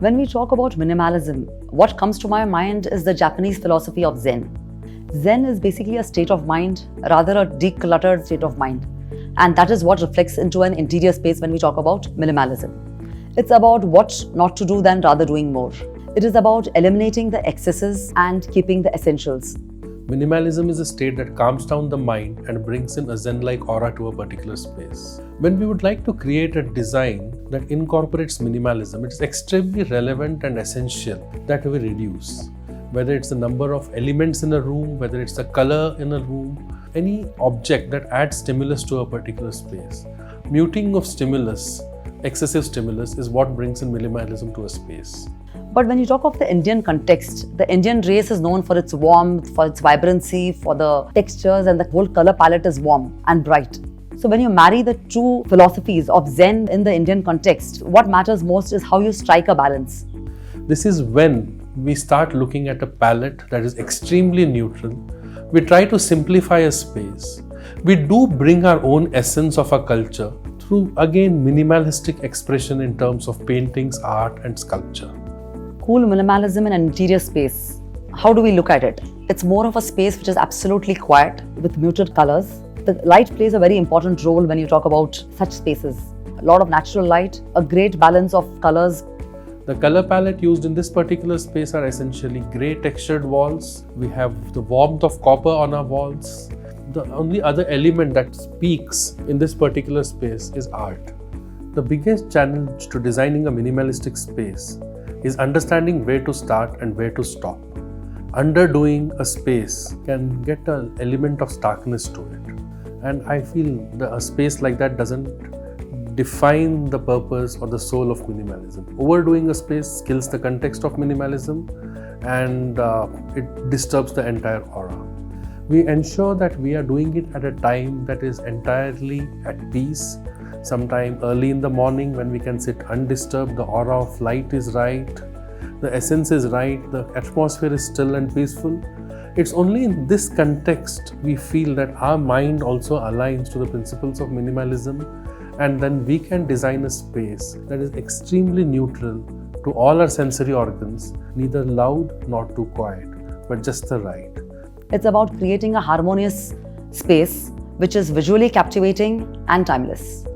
When we talk about minimalism, what comes to my mind is the Japanese philosophy of Zen. Zen is basically a state of mind, rather a decluttered state of mind. And that is what reflects into an interior space when we talk about minimalism. It's about what not to do than rather doing more. It is about eliminating the excesses and keeping the essentials. Minimalism is a state that calms down the mind and brings in a Zen-like aura to a particular space. When we would like to create a design that incorporates minimalism, it's extremely relevant and essential that we reduce. Whether it's the number of elements in a room, whether it's the color in a room, any object that adds stimulus to a particular space. Muting of stimulus, excessive stimulus, is what brings in minimalism to a space. But when you talk of the Indian context, the Indian race is known for its warmth, for its vibrancy, for the textures, and the whole color palette is warm and bright. So when you marry the two philosophies of Zen in the Indian context, what matters most is how you strike a balance. This is when we start looking at a palette that is extremely neutral. We try to simplify a space. We do bring our own essence of a culture through, again, minimalistic expression in terms of paintings, art, and sculpture. Cool minimalism in an interior space. How do we look at it? It's more of a space which is absolutely quiet with muted colors. The light plays a very important role when you talk about such spaces. A lot of natural light, a great balance of colors. The color palette used in this particular space are essentially grey textured walls. We have the warmth of copper on our walls. The only other element that speaks in this particular space is art. The biggest challenge to designing a minimalistic space is understanding where to start and where to stop. Underdoing a space can get an element of starkness to it. And I feel that a space like that doesn't define the purpose or the soul of minimalism. Overdoing a space kills the context of minimalism and it disturbs the entire aura. We ensure that we are doing it at a time that is entirely at peace. Sometime early in the morning when we can sit undisturbed, the aura of light is right, the essence is right, the atmosphere is still and peaceful. It's only in this context we feel that our mind also aligns to the principles of minimalism, and then we can design a space that is extremely neutral to all our sensory organs, neither loud nor too quiet, but just the right. It's about creating a harmonious space which is visually captivating and timeless.